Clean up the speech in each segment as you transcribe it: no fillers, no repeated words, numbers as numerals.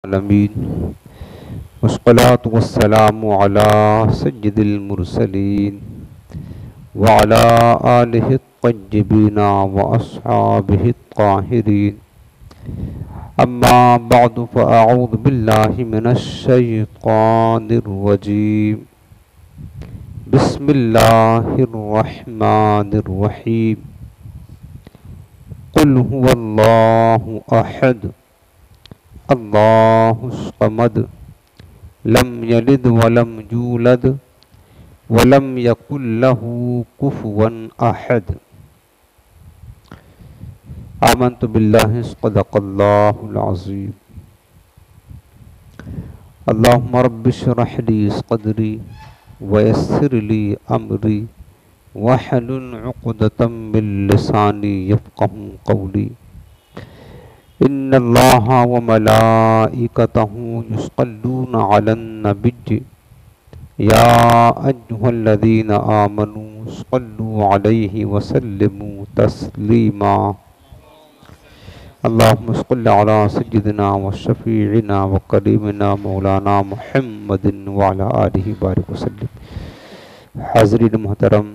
العالمین والصلاة والسلام على سید المرسلین وعلى آلہ الطیبین واصحابہ الطاہرین اما بعد فاعوذ باللہ من الشیطان الرجیم بسم اللہ الرحمن الرحیم قل هو اللہ احد اللہ الصمد لم یلد ولم یولد ولم یکن لہ کفوا احد آمنت باللہ صدق اللہ العظیم اللہم رب اشرح لی صدری ویسر لی امری واحلل عقدۃ من لسانی یفقہوا قولی ان اللہ وملائکتہ یصلون علی النبی یا ایھا الذین آمنوا صلوا علیہ وسلموا تسلیما اللہم صل علی سیدنا وشفیعنا وقریبنا مولانا محمد وعلی آلہ بارک وسلم۔ حاضرین محترم،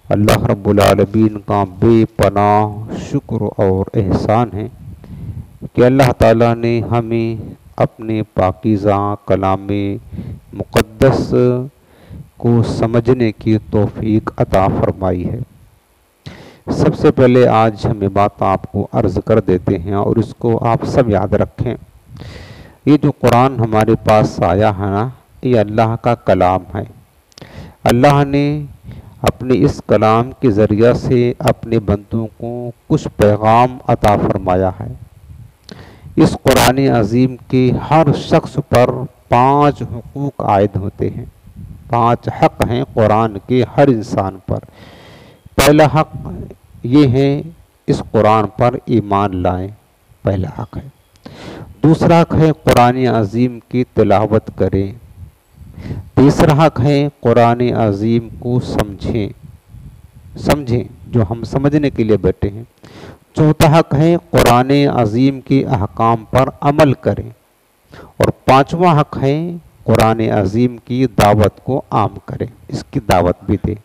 اللہ رب العالمین کا بے پناہ شکر اور احسان ہے کہ اللہ تعالیٰ نے ہمیں اپنے پاکیزہ کلام مقدس کو سمجھنے کی توفیق عطا فرمائی ہے۔ سب سے پہلے آج ہمیں بات آپ کو عرض کر دیتے ہیں اور اس کو آپ سب یاد رکھیں۔ یہ جو قرآن ہمارے پاس آیا ہے نا، یہ اللہ کا کلام ہے۔ اللہ نے اپنے اس کلام کے ذریعہ سے اپنے بندوں کو کچھ پیغام عطا فرمایا ہے۔ اس قرآن عظیم کے ہر شخص پر 5 حقوق عائد ہوتے ہیں، 5 حق ہیں قرآن کے ہر انسان پر۔ پہلا حق یہ ہے اس قرآن پر ایمان لائیں، پہلا حق ہے۔ دوسرا حق ہے قرآن عظیم کی تلاوت کریں۔ تیسرا حق ہے قرآن عظیم کو سمجھیں جو ہم سمجھنے کے لیے بیٹھے ہیں۔ چوتھا حق ہے قرآن عظیم کے احکام پر عمل کریں، اور 5واں حق ہے قرآن عظیم کی دعوت کو عام کریں، اس کی دعوت بھی دیں۔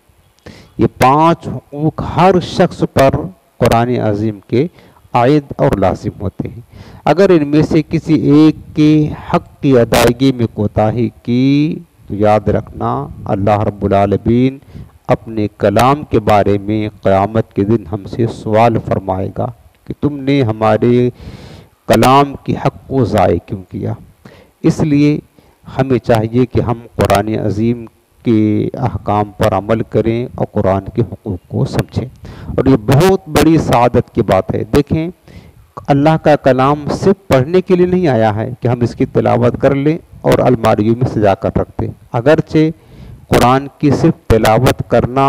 یہ 5 حقوق ہر شخص پر قرآن عظیم کے عائد اور لازم ہوتے ہیں۔ اگر ان میں سے کسی ایک کے حق کی ادائیگی میں کوتاہی کی تو یاد رکھنا اللہ رب العالمین اپنے کلام کے بارے میں قیامت کے دن ہم سے سوال فرمائے گا کہ تم نے ہمارے کلام کے حق کو ضائع کیوں کیا۔ اس لیے ہمیں چاہیے کہ ہم قرآن عظیم کے احکام پر عمل کریں اور قرآن کے حقوق کو سمجھیں، اور یہ بہت بڑی سعادت کی بات ہے۔ دیکھیں، اللہ کا کلام صرف پڑھنے کے لیے نہیں آیا ہے کہ ہم اس کی تلاوت کر لیں اور الماریوں میں سجا کر رکھ دیں۔ اگرچہ قرآن کی صرف تلاوت کرنا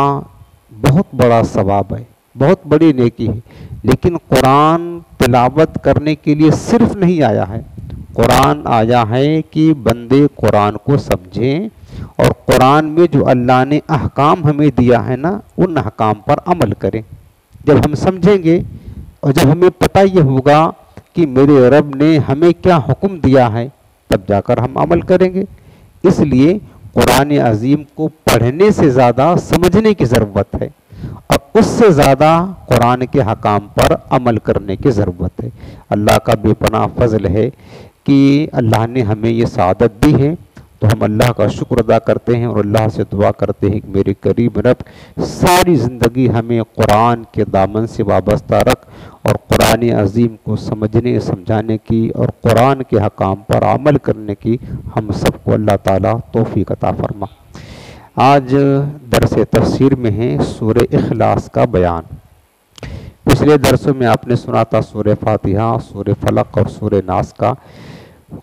بہت بڑا ثواب ہے، بہت بڑی نیکی ہے، لیکن قرآن تلاوت کرنے کے لیے صرف نہیں آیا ہے۔ قرآن آیا ہے کہ بندے قرآن کو سمجھیں اور قرآن میں جو اللہ نے احکام ہمیں دیا ہے نا، ان احکام پر عمل کریں۔ جب ہم سمجھیں گے اور جب ہمیں پتہ یہ ہوگا کہ میرے رب نے ہمیں کیا حکم دیا ہے، تب جا کر ہم عمل کریں گے۔ اس لیے قرآن عظیم کو پڑھنے سے زیادہ سمجھنے کی ضرورت ہے، اور اس سے زیادہ قرآن کے حکام پر عمل کرنے کی ضرورت ہے۔ اللہ کا بے پناہ فضل ہے کہ اللہ نے ہمیں یہ سعادت دی ہے، تو ہم اللہ کا شکر ادا کرتے ہیں اور اللہ سے دعا کرتے ہیں کہ میرے قریب رب ساری زندگی ہمیں قرآن کے دامن سے وابستہ رکھ، اور قرآن عظیم کو سمجھنے سمجھانے کی اور قرآن کے حکام پر عمل کرنے کی ہم سب کو اللہ تعالیٰ توفیق عطا فرما۔ آج درس تفسیر میں ہے سورہ اخلاص کا بیان۔ پچھلے درسوں میں آپ نے سنا تھا سورہ فاتحہ، سورہ فلق اور سورہ ناس کا۔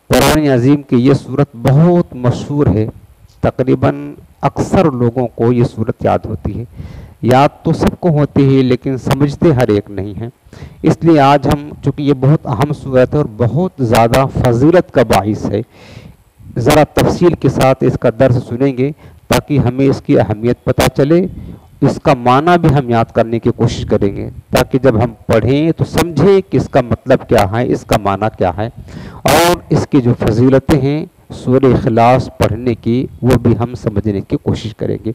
قرآن عظیم کی یہ صورت بہت مشہور ہے، تقریباً اکثر لوگوں کو یہ صورت یاد ہوتی ہے۔ یاد تو سب کو ہوتی ہے لیکن سمجھتے ہر ایک نہیں ہیں۔ اس لیے آج ہم، چونکہ یہ بہت اہم صورت ہے اور بہت زیادہ فضیلت کا باعث ہے، ذرا تفصیل کے ساتھ اس کا درس سنیں گے تاکہ ہمیں اس کی اہمیت پتہ چلے اس کا معنی بھی ہم یاد کرنے کی کوشش کریں گے تاکہ جب ہم پڑھیں تو سمجھیں کہ اس کا مطلب کیا ہے، اس کا معنی کیا ہے، اور اس کی جو فضیلتیں ہیں سورہ اخلاص پڑھنے کی وہ بھی ہم سمجھنے کی کوشش کریں گے۔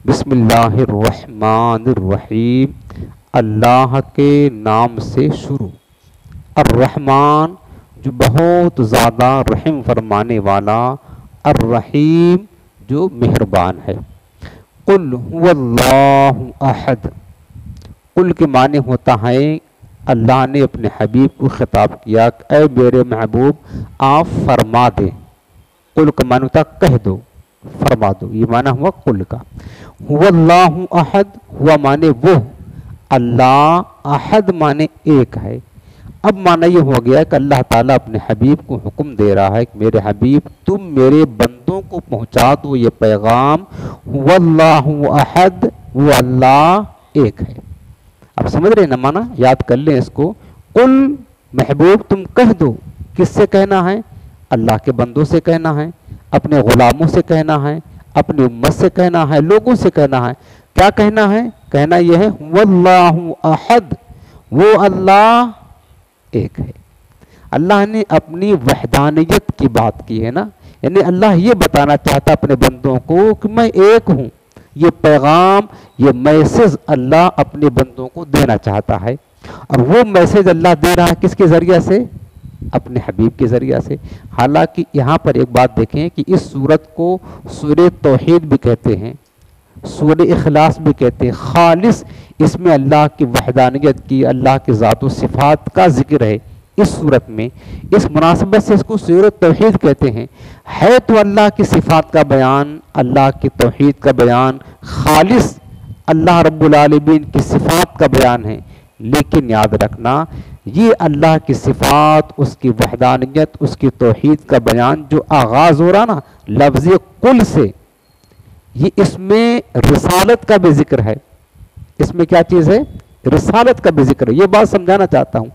بسم اللہ الرحمن الرحیم، اللہ کے نام سے شروع، الرحمن جو بہت زیادہ رحم فرمانے والا، الرحیم جو مہربان ہے۔ قل هو اللہ احد، قل کے معنی ہوتا ہے اللہ نے اپنے حبیب کو خطاب کیا کہ اے میرے محبوب آپ فرما دیں، قل کا معنی ہوتا کہہ دو، فرما دو، یہ معنی ہوا قل کا۔ هو اللہ احد، ہوا معنی وہ، اللہ، احد معنی ایک ہے۔ اب معنی یہ ہو گیا کہ اللہ تعالیٰ اپنے حبیب کو حکم دے رہا ہے کہ میرے حبیب تم میرے بندوں کو پہنچا دو یہ پیغام، هو اللہ احد، وہ اللہ ایک ہے۔ اب سمجھ رہے ہیں نا معنی، یاد کر لیں اس کو۔ قل محبوب تم کہہ دو، کس سے کہنا ہے؟ اللہ کے بندوں سے کہنا ہے، اپنے غلاموں سے کہنا ہے، اپنی امت سے کہنا ہے، لوگوں سے کہنا ہے۔ کیا کہنا ہے؟ کہنا یہ ہے هو اللہ احد، وہ اللہ ایک ہے۔ اللہ نے اپنی وحدانیت کی بات کی ہے نا، یعنی اللہ یہ بتانا چاہتا اپنے بندوں کو کہ میں ایک ہوں۔ یہ پیغام، یہ میسج اللہ اپنے بندوں کو دینا چاہتا ہے، اور وہ میسج اللہ دے رہا ہے کس کے ذریعہ سے؟ اپنے حبیب کے ذریعہ سے۔ حالانکہ یہاں پر ایک بات دیکھیں کہ اس سورت کو سورہ توحید بھی کہتے ہیں، سورہ اخلاص بھی کہتے ہیں، خالص اس میں اللہ کی وحدانیت کی، اللہ کی ذات و صفات کا ذکر ہے اس صورت میں۔ اس مناسبت سے اس کو سورہ توحید کہتے ہیں۔ ہے تو اللہ کی صفات کا بیان، اللہ کی توحید کا بیان، خالص اللہ رب العالمین کی صفات کا بیان ہے، لیکن یاد رکھنا یہ اللہ کی صفات، اس کی وحدانیت، اس کی توحید کا بیان جو آغاز ہو رہا نا لفظ قل سے، یہ اس میں رسالت کا بھی ذکر ہے۔ اس میں کیا چیز ہے؟ رسالت کا بھی ذکر ہے۔ یہ بات سمجھانا چاہتا ہوں۔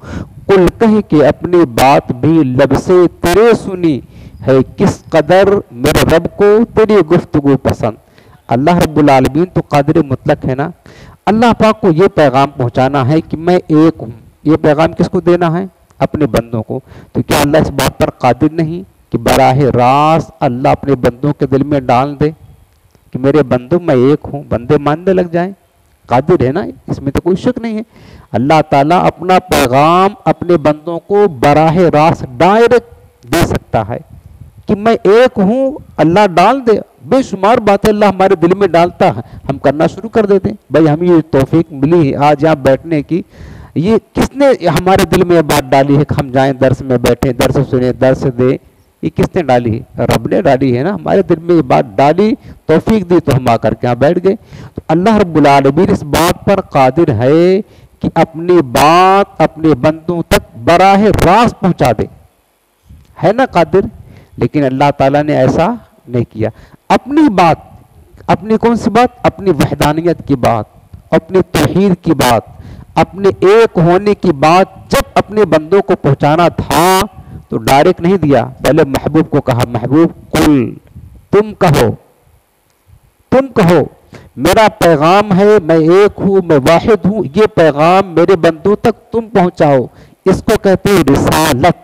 قل کہہ کے اپنی بات بھی لب سے تیرے سنی ہے، کس قدر میرے رب کو تیری گفتگو پسند۔ اللہ رب العالمین تو قادر مطلق ہے نا، اللہ پاک کو یہ پیغام پہنچانا ہے کہ میں ایک ہوں۔ یہ پیغام کس کو دینا ہے؟ اپنے بندوں کو۔ تو کیا اللہ اس بات پر قادر نہیں کہ براہ راست اللہ اپنے بندوں کے دل میں ڈال دے کہ میرے بندوں میں ایک ہوں، بندے ماننے لگ جائیں؟ قادر ہے نا، اس میں تو کوئی شک نہیں ہے۔ اللہ تعالیٰ اپنا پیغام اپنے بندوں کو براہ راست ڈائریکٹ دے سکتا ہے کہ میں ایک ہوں، اللہ ڈال دے۔ بے شمار باتیں اللہ ہمارے دل میں ڈالتا ہے، ہم کرنا شروع کر دیتے ہیں۔ بھائی ہمیں یہ توفیق ملی ہے آج یہاں بیٹھنے کی، یہ کس نے ہمارے دل میں یہ بات ڈالی ہے کہ ہم جائیں درس میں بیٹھیں، درس سنیں، درس دیں؟ یہ کس نے ڈالی ہے؟ رب نے ڈالی ہے نا، ہمارے دل میں یہ بات ڈالی، توفیق دی تو ہم آ کر کے یہاں بیٹھ گئے۔ تو اللہ رب العالمین اس بات پر قادر ہے کہ اپنی بات اپنے بندوں تک براہ راست پہنچا دے، ہے نا قادر؟ لیکن اللہ تعالیٰ نے ایسا نہیں کیا۔ اپنی بات، اپنی کون سی بات؟ اپنی وحدانیت کی بات، اپنی توحید کی بات، اپنے ایک ہونے کی بات جب اپنے بندوں کو پہنچانا تھا تو ڈائریکٹ نہیں دیا، پہلے محبوب کو کہا محبوب قل، تم کہو، تم کہو میرا پیغام ہے، میں ایک ہوں، میں واحد ہوں، یہ پیغام میرے بندوں تک تم پہنچاؤ۔ اس کو کہتے ہیں رسالت،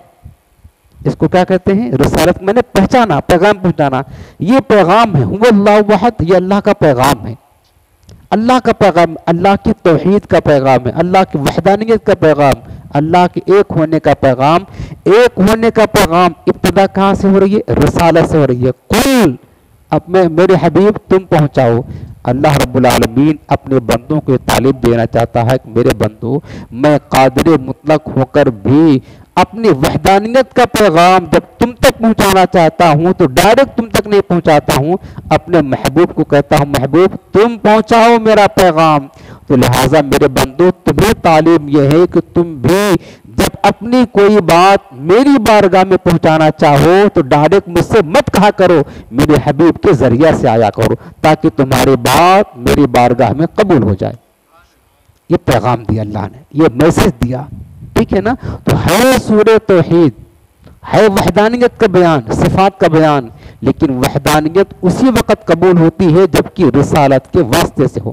اس کو کیا کہتے ہیں؟ رسالت، میں نے پہچانا، پیغام پہنچانا۔ یہ پیغام ہے هو اللہ احد، یہ اللہ کا پیغام ہے، اللہ کا پیغام، اللہ کی توحید کا پیغام ہے، اللہ کی وحدانیت کا پیغام، اللہ کے ایک ہونے کا پیغام۔ ایک ہونے کا پیغام ابتدا کہاں سے ہو رہی ہے؟ رسالت سے ہو رہی ہے۔ قل، اب میں میرے حبیب تم پہنچاؤ۔ اللہ رب العالمین اپنے بندوں کو تعلیم دینا چاہتا ہے کہ میرے بندو، میں قادر مطلق ہو کر بھی اپنی وحدانیت کا پیغام جب تم تک پہنچانا چاہتا ہوں تو ڈائریکٹ تم تک نہیں پہنچاتا ہوں، اپنے محبوب کو کہتا ہوں محبوب تم پہنچاؤ میرا پیغام۔ تو لہٰذا میرے بندو تمہیں تعلیم یہ ہے کہ تم بھی جب اپنی کوئی بات میری بارگاہ میں پہنچانا چاہو تو ڈائریکٹ مجھ سے مت کہا کرو، میرے حبیب کے ذریعہ سے آیا کرو، تاکہ تمہاری بات میری بارگاہ میں قبول ہو جائے۔ یہ پیغام دیا اللہ نے، یہ میسج دیا، ٹھیک ہے نا؟ تو ہے سورہ توحید، ہے وحدانیت کا بیان، صفات کا بیان، لیکن وحدانیت اسی وقت قبول ہوتی ہے جبکہ رسالت کے واسطے سے ہو،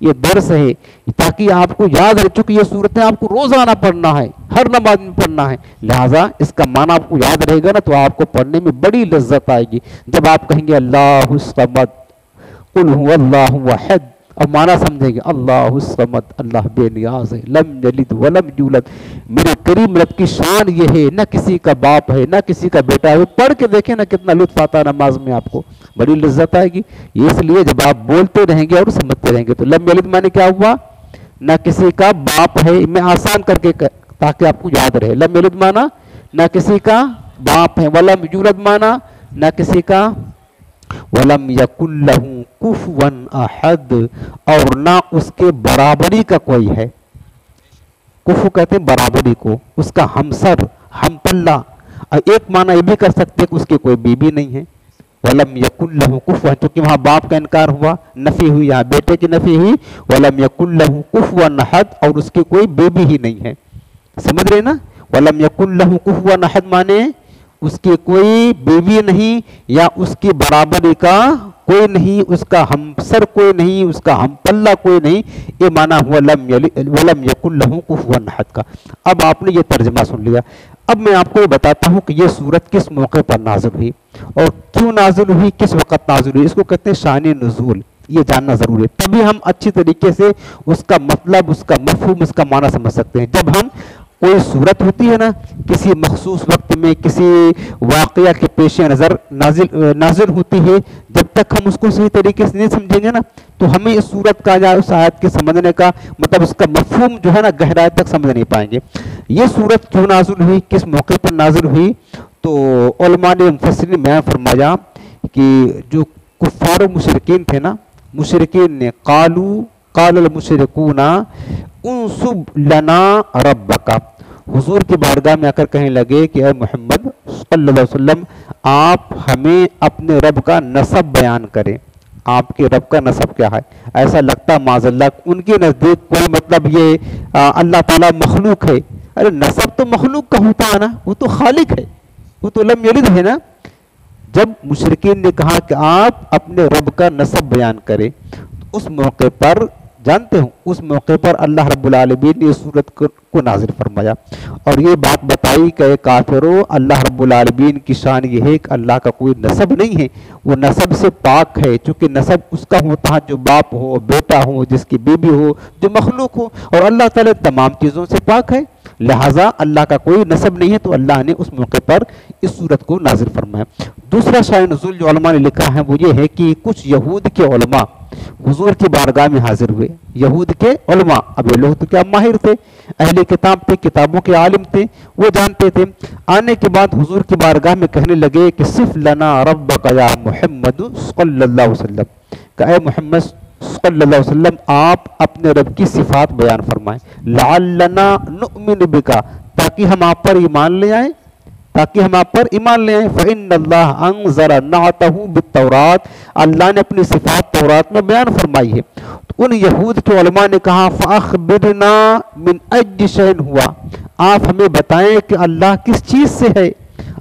یہ درس ہے تاکہ آپ کو یاد رہے، چونکہ یہ صورتیں آپ کو روزانہ پڑھنا ہے، ہر نماز میں پڑھنا ہے، لہٰذا اس کا معنی آپ کو یاد رہے گا نا تو آپ کو پڑھنے میں بڑی لذت آئے گی۔ جب آپ کہیں گے اللہ الصمد قل هو اللہ احد، اب معنی سمجھیں گے اللہ الصمد، اللہ بے نیاز ہے، لم یلد ولم یولد، میرے کریم رب کی شان یہ ہے، نہ کسی کا باپ ہے نہ کسی کا بیٹا ہے۔ پڑھ کے دیکھیں نا کتنا لطف آتا ہے نماز میں، آپ کو بڑی لذت آئے گی۔ اس لیے جب آپ بولتے رہیں گے اور سمجھتے رہیں گے تو لم یلد معنی کیا ہوا، نہ کسی کا باپ ہے، میں آسان کر کے تاکہ آپ کو یاد رہے، لم یلد معنی نہ کسی کا باپ ہے، ولم یولد معنی نہ کسی کا، وَلَمْ يَكُنْ لَهُ كُفُوًا أَحَدٌ، اور نہ اس کے برابری کا کوئی ہے۔ کفو کہتے ہیں برابری کو، اس کا ہمسر، ہم پلہ۔ ایک معنی یہ بھی کر سکتے کہ اس کی کوئی بیوی نہیں ہے، وَلَمْ يَكُنْ لَهُ كُفُوًا، چونکہ وہاں باپ کا انکار ہوا، نفی ہوئی، یہاں بیٹے کی نفی ہوئی، وَلَمْ يَكُنْ لَهُ كُفُوًا أَحَدٌ، اور اس کی کوئی بیوی ہی نہیں ہے۔ سمجھ رہے نا، وَلَمْ يَكُنْ لَهُ كُفُوًا أَحَدٌ معنی اس کی کوئی بیوی نہیں یا اس کی برابری کا کوئی نہیں، اس کا ہمسر کوئی نہیں، اس کا ہم پلہ کوئی نہیں، یہ معنی ہوا وَلَمْ يَكُنْ لَهُ كُفُوًا أَحَدٌ کا۔ اب آپ نے یہ ترجمہ سن لیا، اب میں آپ کو یہ بتاتا ہوں کہ یہ سورت کس موقع پر نازل ہوئی اور کیوں نازل ہوئی، کس وقت نازل ہوئی۔ اس کو کہتے ہیں شان نزول، یہ جاننا ضروری ہے، تبھی ہم اچھی طریقے سے اس کا مطلب، اس کا مفہوم، اس کا معنی سمجھ سکتے ہیں۔ جب ہم کوئی صورت ہوتی ہے نا کسی مخصوص وقت میں کسی واقعہ کے پیش نظر نازل ہوتی ہے، جب تک ہم اس کو صحیح طریقے سے نہیں سمجھیں گے نا تو ہمیں اس صورت کا یا اس آیت کے سمجھنے کا مطلب اس کا مفہوم جو ہے نا گہرائی تک سمجھ نہیں پائیں گے۔ یہ صورت کیوں نازل ہوئی، کس موقع پر نازل ہوئی، تو علماء نے مفسرین نے بیان فرمایا کہ جو کفار و مشرکین تھے نا، مشرکین نے قال المشرکون انصب لنا ربک، حضور کی بارگاہ میں آ کر کہنے لگے کہ اے محمد صلی اللہ علیہ وسلم آپ ہمیں اپنے رب کا نسب بیان کریں، آپ کے رب کا نسب کیا ہے۔ ایسا لگتا معاذ اللہ ان کے نزدیک کوئی مطلب یہ اللہ تعالیٰ مخلوق ہے، ارے نسب تو مخلوق کا ہوتا ہے نا، وہ تو خالق ہے، وہ تو لم یلد ہے نا۔ جب مشرکین نے کہا کہ آپ اپنے رب کا نسب بیان کریں، اس موقع پر جانتے ہوں اس موقع پر اللہ رب العالمین نے اس صورت کو نازل فرمایا اور یہ بات بتائی کہ کافرو، اللہ رب العالمین کی شان یہ ہے کہ اللہ کا کوئی نسب نہیں ہے، وہ نسب سے پاک ہے، چونکہ نسب اس کا ہوتا ہے جو باپ ہو، بیٹا ہو، جس کی بیوی ہو، جو مخلوق ہو، اور اللہ تعالیٰ تمام چیزوں سے پاک ہے، لہٰذا اللہ کا کوئی نسب نہیں ہے، تو اللہ نے اس موقع پر اس صورت کو نازل فرمایا۔ دوسرا شان نزول جو علماء نے لکھا ہے وہ یہ ہے کہ کچھ یہود کے علماء حضور کی بارگاہ میں حاضر ہوئے، یہود کے علماء، اب یہ لوگ تو کیا ماہر تھے، اہل کتاب تھے، کتابوں کے عالم تھے، وہ جانتے تھے۔ آنے کے بعد حضور کی بارگاہ میں کہنے لگے کہ صف لنا ربک یا محمد صلی اللہ علیہ وسلم، کہ اے محمد صلی اللہ علیہ وسلم آپ اپنے رب کی صفات بیان فرمائیں، لعلنا نؤمن بک، تاکہ ہم آپ پر ایمان لے آئیں، تاکہ ہم آپ پر ایمان لے آئیں۔ فإن اللہ انزل نعتہ بالتوراۃ، اللہ نے اپنی صفات تورات میں بیان فرمائی ہے۔ تو ان یہود کے علماء نے کہا فأخبرنا من أي شيء ہوا، آپ ہمیں بتائیں کہ اللہ کس چیز سے ہے،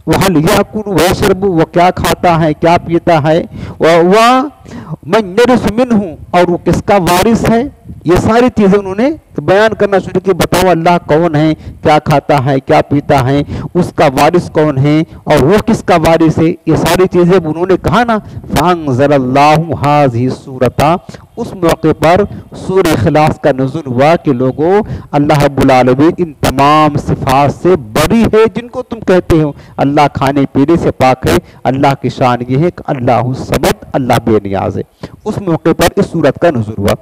وَهَلْ يَأْكُلُ وَيَشْرَبُ، وہ کیا کھاتا ہے کیا پیتا ہے، وَمَنْ يَرِثُ مِنْهُ، اور وہ کس کا وارث ہے۔ یہ ساری چیزیں انہوں نے بیان کرنا شروع کی، بتاؤ اللہ کون ہے، کیا کھاتا ہے کیا پیتا ہے، اس کا وارث کون ہے اور وہ کس کا وارث ہے، یہ ساری چیزیں انہوں نے کہا نا۔ فَأَنزَلَ اللَّهُ هَذِهِ السُّورَةَ، اس موقع پر سورہ اخلاص کا نزول ہوا کہ لوگوں اللہ رب العالمین ان تمام صفات سے بری ہے جن کو تم کہتے ہو، اللہ کھانے پینے سے پاک ہے، اللہ کی شان یہ ہے کہ اللہ الصمد، اللہ بے نیاز ہے۔ اس موقع پر اس صورت کا نزول ہوا۔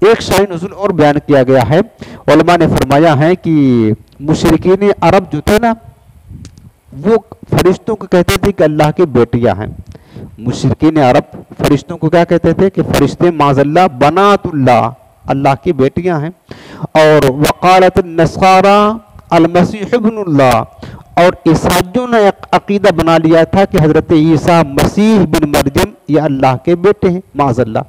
ایک شان نزول اور بیان کیا گیا ہے، علماء نے فرمایا ہے کہ مشرکین عرب جو تھے نا وہ فرشتوں کو کہتے تھے کہ اللہ کے بیٹیاں ہیں۔ مشرکین عرب فرشتوں کو کیا کہتے تھے کہ فرشتے معاذ اللہ بنات اللہ، اللہ کی بیٹیاں ہیں۔ اور وقالت النصارى المسیح ابن اللہ، اور عیسائیوں نے ایک عقیدہ بنا لیا تھا کہ حضرت عیسیٰ مسیح بن مریم یہ اللہ کے بیٹے ہیں معاذ اللہ۔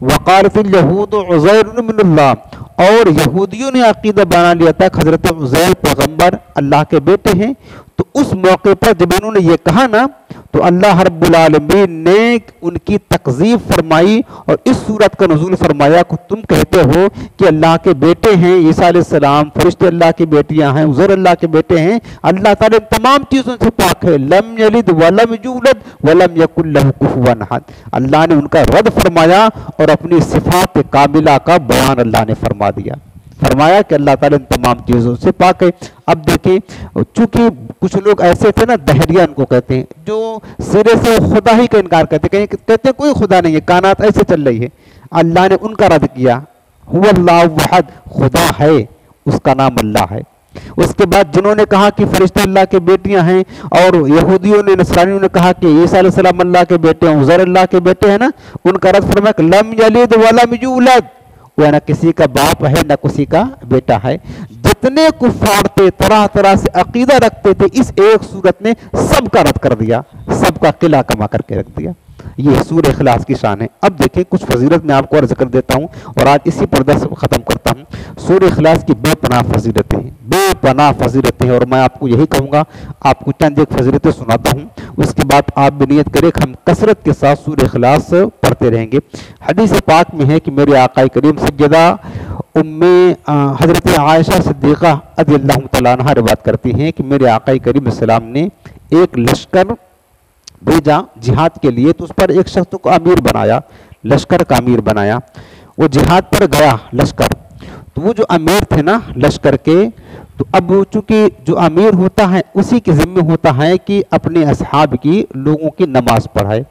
وقالت الیہود عزیر بن اللہ، اور یہودیوں نے عقیدہ بنا لیا تھا کہ حضرت عزیر پیغمبر اللہ کے بیٹے ہیں۔ تو اس موقع پر جب انہوں نے یہ کہا نا تو تو اللہ رب العالمین نے ان کی تکذیب فرمائی اور اس صورت کا نزول فرمایا کہ تم کہتے ہو کہ اللہ کے بیٹے ہیں عیسیٰ علیہ السلام، فرشتے اللہ کی بیٹیاں ہیں، عزیر اللہ کے بیٹے ہیں، اللہ تعالیٰ تمام چیزوں سے پاک ہے، لم یلد ولم یولد ولم یکن لہ کفوا احد۔ اللہ نے ان کا رد فرمایا اور اپنی صفات کاملہ کا بیان اللہ نے فرمایا کہ اللہ تعالیٰ ان تمام چیزوں سے پاک ہے۔ اب دیکھیں، چونکہ کچھ لوگ ایسے تھے نا، دہریہ ان کو کہتے ہیں، جو سرے سے خدا ہی کا انکار کرتے ہیں، کہتے ہیں کوئی خدا نہیں ہے، کائنات ایسے چل رہی ہے۔ اللہ نے ان کا رد کیا، هو اللہ وحد، خدا ہے، اس کا نام اللہ ہے۔ اس کے بعد جنہوں نے کہا کہ فرشتے اللہ کے بیٹیاں ہیں، اور یہودیوں نے، نصرانیوں نے کہا کہ عیسیٰ علیہ السلام اللہ کے بیٹے ہیں، عزیر اللہ کے بیٹے ہیں نا، ان کا رد فرمایا کہ لم یلد ولم یولد، وہ نہ کسی کا باپ ہے نہ کسی کا بیٹا ہے۔ جتنے کفار تھے، طرح طرح سے عقیدہ رکھتے تھے، اس ایک صورت نے سب کا رد کر دیا، سب کا قلعہ کما کر کے رکھ دیا۔ یہ سورہ اخلاص کی شان ہے۔ اب دیکھیں کچھ فضیلت میں آپ کو عرض کر دیتا ہوں اور آج اسی پر درس ختم کرتا ہوں۔ سورہ اخلاص کی بے پناہ فضیلتیں ہیں، بے پناہ فضیلتیں ہیں، اور میں آپ کو یہی کہوں گا، آپ کو چند ایک فضیلتیں سناتا ہوں، اس کے بعد آپ بھی نیت کریں کہ ہم کثرت کے ساتھ سورہ اخلاص پڑھتے رہیں گے۔ حدیث پاک میں ہے کہ میرے آقا کریم سیدہ حضرت عائشہ صدیقہ رضی اللہ تعالیٰ عنہ روایت کرتی ہیں کہ میرے آقا کریم السلام نے ایک لشکر بھیجا جہاد کے لیے، تو اس پر ایک شخص کو امیر بنایا، لشکر کا امیر بنایا۔ وہ جہاد پر گیا لشکر، تو وہ جو امیر تھے نا لشکر کے، تو اب چونکہ جو امیر ہوتا ہے اسی کے ذمہ ہوتا ہے کہ اپنے اصحاب کی، لوگوں کی نماز پڑھائے۔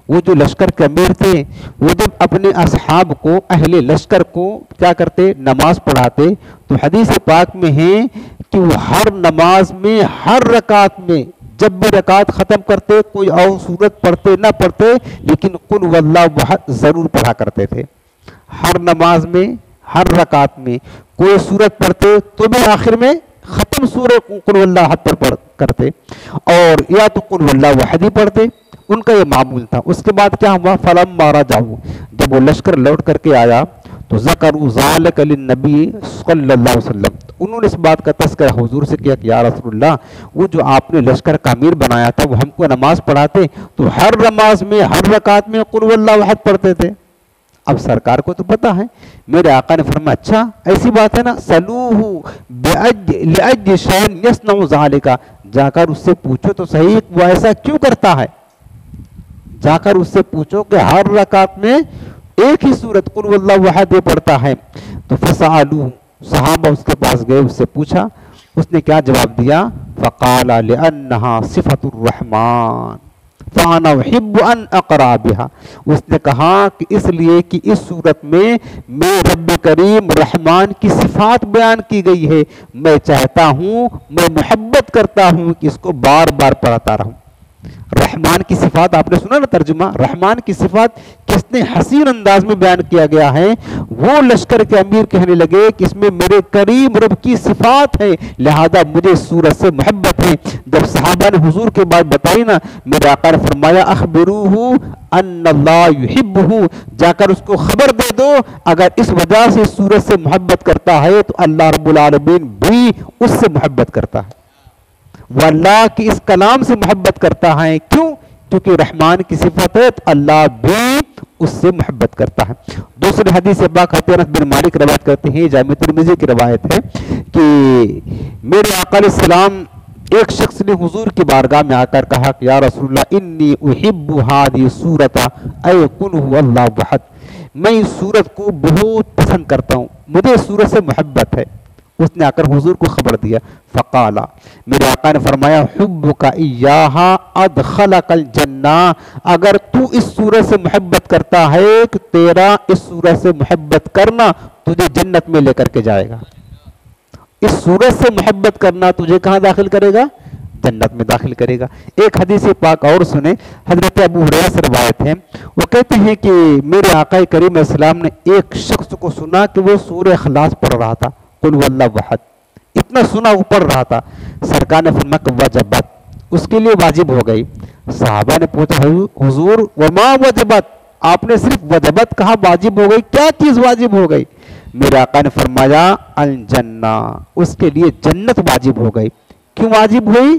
وہ جو لشکر کے امیر تھے، وہ جب اپنے اصحاب کو، اہل لشکر کو کیا کرتے؟ نماز پڑھاتے، تو حدیث پاک میں ہے کہ وہ ہر نماز میں، ہر رکعت میں، جب بھی رکعت ختم کرتے کوئی اور سورت پڑھتے نہ پڑھتے، لیکن قل واللہ احد ضرور پڑھا کرتے تھے۔ ہر نماز میں، ہر رکعت میں کوئی سورت پڑھتے تو بھی آخر میں ختم سورہ قل واللہ احد پر پڑھ کرتے، اور یا تو قل واللہ احد ہی پڑھتے، ان کا یہ معمول تھا۔ اس کے بعد کیا ہوا؟ فلما رجعوا، جب وہ لشکر لوٹ کر کے آیا تو ذکروا ذلک للنبی صلی اللہ علیہ وسلم، انہوں نے اس بات کا تذکرہ حضور سے کیا کہ یا رسول اللہ، وہ جو آپ نے لشکر کا امیر بنایا تھا وہ ہم کو نماز پڑھاتے تو ہر نماز میں، ہر رکعت میں قل واللہ احد پڑھتے تھے۔ اب سرکار کو تو پتا ہے، میرے آقا نے فرمایا اچھا ایسی بات ہے نا، سلوہ لأج شین یصنع ذالک، جا کر اس سے پوچھو تو صحیح وہ ایسا کیوں کرتا ہے، جا کر اس سے پوچھو کہ ہر رکعت میں ایک ہی سورت قل واللہ احد پڑھتا ہے۔ تو فسألوہ، صحابہ اس کے پاس گئے، اس سے پوچھا، اس نے کیا جواب دیا؟ فقال لأنها صفۃ الرحمن فانا احب ان اقرا بها، اس نے کہا کہ اس لیے کہ اس صورت میں رب کریم رحمان کی صفات بیان کی گئی ہے، میں چاہتا ہوں، میں محبت کرتا ہوں کہ اس کو بار بار پڑھتا رہوں۔ رحمان کی صفات آپ نے سنا نا ترجمہ، رحمان کی صفات کتنے حسین انداز میں بیان کیا گیا ہے۔ وہ لشکر کے امیر کہنے لگے کہ اس میں میرے کریم رب کی صفات ہے، لہذا مجھے اس سورت سے محبت ہے۔ جب صحابہ نے حضور کے بات بتائی نا، میرے آقا نے فرمایا اخبروہ ان اللہ یحبہ، جا کر اس کو خبر دے دو اگر اس وجہ سے اس سورت سے محبت کرتا ہے تو اللہ رب العالمین بھی اس سے محبت کرتا ہے، وہ اللہ کی اس کلام سے محبت کرتا ہے۔ کیوں؟ کیونکہ رحمان کی صفت ہے تو اللہ بھی اس سے محبت کرتا ہے۔ دوسرے حدیث پاک حضرت انس بن مالک روایت کرتے ہیں، جامع ترمذی کی روایت ہے کہ میرے آقا علیہ السلام، ایک شخص نے حضور کی بارگاہ میں آ کر کہا کہ یا رسول اللہ انی احب هذه سورۃ اے قل هو اللہ احد، میں اس سورت کو بہت پسند کرتا ہوں، مجھے اس سورت سے محبت ہے۔ اس نے آ کر حضور کو خبر دیا، فقالا، میرے آقا نے فرمایا حبک ایہا ادخلک الجنہ، اگر تو اس سورت سے محبت کرتا ہے کہ تیرا اس سورت سے محبت کرنا تجھے جنت میں لے کر کے جائے گا۔ اس سورت سے محبت کرنا تجھے کہاں داخل کرے گا؟ جنت میں داخل کرے گا۔ ایک حدیث پاک اور سنیں، حضرت ابو ہریرہ سے روایت ہے، وہ کہتے ہیں کہ میرے آقا کریم علیہ السلام نے ایک شخص کو سنا کہ وہ سورہ اخلاص پڑھ رہا تھا، قل واللہ احد، اتنا سنا وہ پڑھ رہا تھا۔ سرکار نے فرمایا کہ وجبت، اس کے لیے واجب ہو گئی۔ صحابہ نے پوچھا حضور وما وجبت، آپ نے صرف وجبت کہا، واجب ہو گئی، کیا چیز واجب ہو گئی؟ میرے آقا نے فرمایا الجنہ، اس کے لیے جنت واجب ہو گئی۔ کیوں واجب ہوئی؟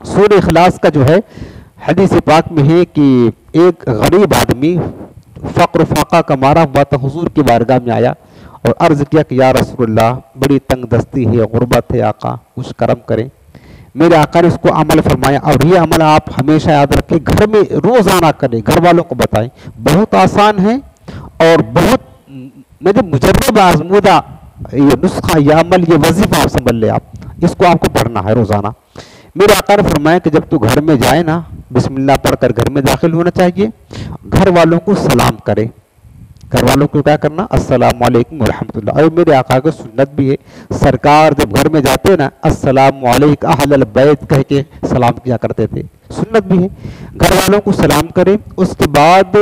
سورہ اخلاص کا جو ہے حدیث پاک میں ہے کہ ایک غریب آدمی فقر و فاقہ کا مارا ہوا تھا، حضور کی بارگاہ میں آیا اور عرض کیا کہ یا رسول اللہ بڑی تنگ دستی ہے، غربت ہے، آقا کچھ کرم کریں۔ میرے آقا نے اس کو عمل فرمایا، اور یہ عمل آپ ہمیشہ یاد رکھیں، گھر میں روزانہ کریں، گھر والوں کو بتائیں، بہت آسان ہے اور بہت مجرب آزمودہ یہ نسخہ، یہ عمل، یہ وظیفہ آپ سمجھ لیں، آپ اس کو آپ کو پڑھنا ہے روزانہ۔ میرے آقا نے فرمایا کہ جب تو گھر میں جائے نا، بسم اللہ پڑھ کر گھر میں داخل ہونا چاہیے، گھر والوں کو سلام کرے، گھر والوں کو کیا کرنا، السلام علیکم ورحمۃ اللہ۔ اور میرے آقا کی سنت بھی ہے، سرکار جب گھر میں جاتے نا السلام علیکم اہل البیت کہہ کے سلام کیا کرتے تھے، سنت بھی ہے، گھر والوں کو سلام کرے۔ اس کے بعد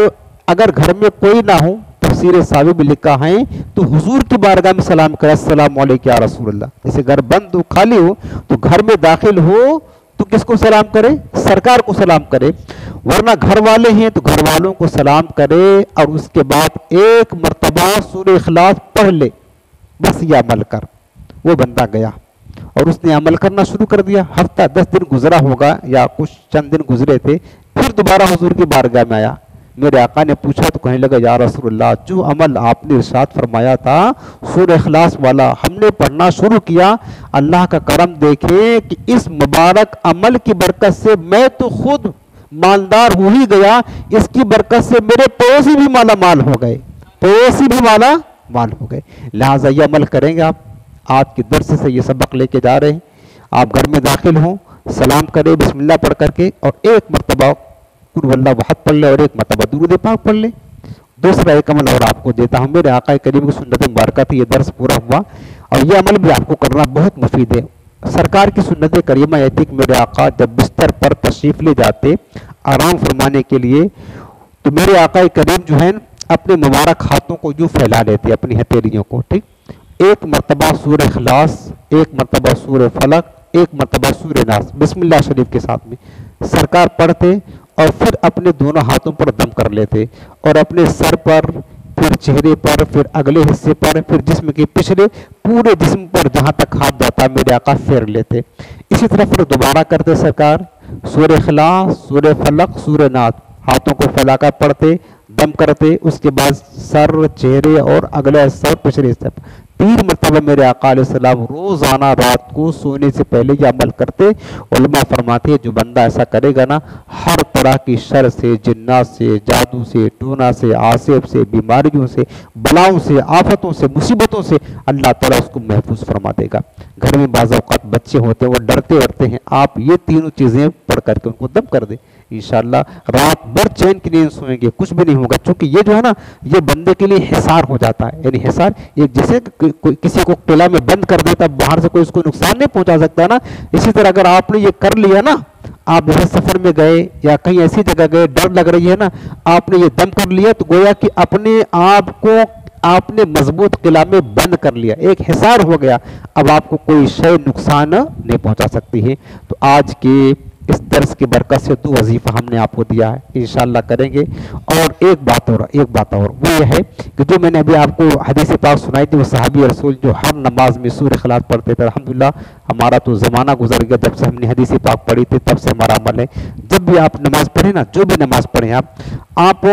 اگر گھر میں کوئی نہ ہو، تفسیر ساوی بھی لکھا ہے تو حضور کی بارگاہ میں سلام کرے، السلام علیکم یا رسول اللہ۔ جیسے گھر بند ہو، خالی ہو، تو گھر میں داخل ہو تو کس کو سلام کرے، سرکار کو سلام کرے، ورنہ گھر والے ہیں تو گھر والوں کو سلام کرے، اور اس کے بعد ایک مرتبہ سورہ اخلاص پڑھ لے، بس یہ عمل کر۔ وہ بندہ گیا اور اس نے عمل کرنا شروع کر دیا، ہفتہ 10 دن گزرا ہوگا یا کچھ چند دن گزرے تھے، پھر دوبارہ حضور کی بارگاہ میں آیا۔ میرے آقا نے پوچھا تو کہنے لگا یا رسول اللہ جو عمل آپ نے ارشاد فرمایا تھا سورہ اخلاص والا ہم نے پڑھنا شروع کیا، اللہ کا کرم دیکھیں کہ اس مبارک عمل کی برکت سے میں تو خود مالدار ہو ہی گیا، اس کی برکت سے میرے پڑوسی بھی مالا مال ہو گئے، پڑوسی بھی مالا مال ہو گئے۔ لہٰذا یہ عمل کریں گے آپ، آج کے درس سے یہ سبق لے کے جا رہے ہیں، آپ گھر میں داخل ہوں، سلام کریں بسم اللہ پڑھ کر کے، اور ایک مرتبہ قل واللہ احد پڑھ لے اور ایک مرتبہ درود پاک پڑھ لے۔ دوسرا ایک عمل اور آپ کو دیتا ہوں، میرے آقا کریم کی سنت مبارکہ تھی، یہ درس پورا ہوا، اور یہ عمل بھی آپ کو کرنا بہت مفید ہے۔ سرکار کی سنت کریمہ یہ تھی کہ میرے آقا جب بستر پر تشریف لے جاتے آرام فرمانے کے لیے، تو میرے آقا کریم جو ہیں اپنے مبارک ہاتھوں کو یوں پھیلا لیتے، اپنی ہتھیلیوں کو، ٹھیک، ایک مرتبہ سورہ اخلاص، ایک مرتبہ سورہ فلق، ایک مرتبہ سورہ ناس، بسم اللہ شریف کے ساتھ میں سرکار پڑھتے، اور پھر اپنے دونوں ہاتھوں پر دم کر لیتے، اور اپنے سر پر، پھر چہرے پر، پھر اگلے حصے پر، پھر جسم کے پچھلے پورے جسم پر جہاں تک ہاتھ جاتا میرے آقا پھیر لیتے۔ اسی طرح پھر دوبارہ کرتے سرکار، سورہ اخلاص، سورہ فلق، سورہ ناس، ہاتھوں کو پھیلا کر پڑھتے، دم کرتے، اس کے بعد سر، چہرے اور اگلا حصہ اور پچھلے حصے پر 3 مرتبہ میرے آقا علیہ السلام روزانہ رات کو سونے سے پہلے یہ عمل کرتے۔ علماء فرماتے ہیں جو بندہ ایسا کرے گا نا، ہر طرح کی شر سے، جنات سے، جادو سے، ٹونا سے، آصف سے، بیماریوں سے، بلاؤں سے، آفتوں سے، مصیبتوں سے اللہ تعالیٰ اس کو محفوظ فرما دے گا۔ گھر میں بعض اوقات بچے ہوتے ہیں وہ ڈرتے ہیں، آپ یہ تینوں چیزیں پڑھ کر کے ان کو دم کر دیں، انشاءاللہ رات بھر چین کی نیند سوئیں گے، کچھ بھی نہیں ہوگا، چونکہ یہ جو ہے نا یہ بندے کے لیے حصار ہو جاتا ہے، یعنی حصار ایک جیسے کسی کو قلعہ میں بند کر دیتا، باہر سے کوئی اس کو نقصان نہیں پہنچا سکتا نا، اسی طرح اگر آپ نے یہ کر لیا نا، آپ جیسے سفر میں گئے یا کہیں ایسی جگہ گئے، ڈر لگ رہی ہے نا، آپ نے یہ دم کر لیا تو گویا کہ اپنے آپ کو آپ نے مضبوط قلعہ میں بند کر لیا، ایک حصار ہو گیا، اب آپ کو کوئی شے نقصان نہیں پہنچا سکتی ہے۔ تو آج کے اس درس کی برکت سے 2 وظیفہ ہم نے آپ کو دیا ہے، انشاءاللہ کریں گے۔ اور ایک بات اور وہ یہ ہے کہ جو میں نے ابھی آپ کو حدیث پاک سنائی تھی، وہ صحابی رسول جو ہر نماز میں سورہ اخلاص پڑھتے تھے، الحمدللہ ہمارا تو زمانہ گزر گیا جب سے ہم نے حدیث پاک پڑھی تھی، تب سے ہمارا عمل ہے، جب بھی آپ نماز پڑھیں نا، جو بھی نماز پڑھیں آپ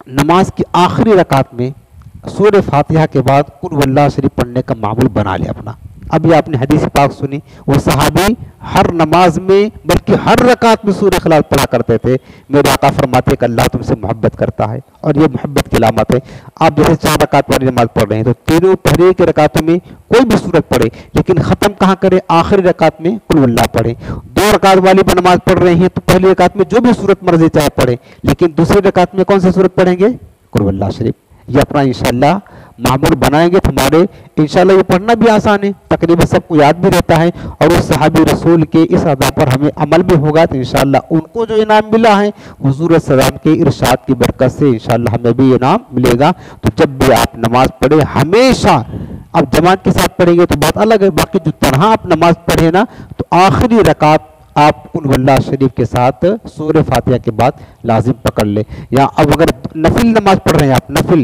نماز کی آخری رکعت میں سورہ فاتحہ کے بعد قل واللہ شریف پڑھنے کا معمول بنا لیا اپنا۔ ابھی آپ نے حدیث پاک سنی، وہ صحابی ہر نماز میں بلکہ ہر رکعت میں سورہ اخلاص پڑھا کرتے تھے۔ میرے آقا فرماتے کہ اللہ تم سے محبت کرتا ہے، اور یہ محبت کی علامت ہے۔ آپ جیسے 4 رکعت والی نماز پڑھ رہے ہیں تو تینوں پہلے کے رکعتوں میں کوئی بھی سورت پڑھے، لیکن ختم کہاں کرے، آخری رکعت میں قل واللہ پڑھے۔ 2 رکعت والی پر نماز پڑھ رہے ہیں تو پہلی رکعت میں جو بھی سورت مرضی چاہے پڑھے، لیکن دوسری رکعت میں کون سی سورت پڑھیں گے، قل واللہ شریف۔ یہ اپنا انشاءاللہ معمول بنائیں گے، ہمارے انشاءاللہ یہ پڑھنا بھی آسان ہے، تقریباً سب کو یاد بھی رہتا ہے، اور اس صحابی رسول کے اس ادا پر ہمیں عمل بھی ہوگا تو انشاءاللہ ان کو جو انعام ملا ہے حضور السلام کے ارشاد کی برکت سے انشاءاللہ ہمیں بھی انعام ملے گا۔ تو جب بھی آپ نماز پڑھیں ہمیشہ، اب جماعت کے ساتھ پڑھیں گے تو بات الگ ہے، باقی جو تنہا آپ نماز پڑھیں نا تو آخری رکعت آپ قل واللہ شریف کے ساتھ سورہ فاتحہ کے بعد لازم پکڑ لیں۔ یا اب اگر نفل نماز پڑھ رہے ہیں آپ، نفل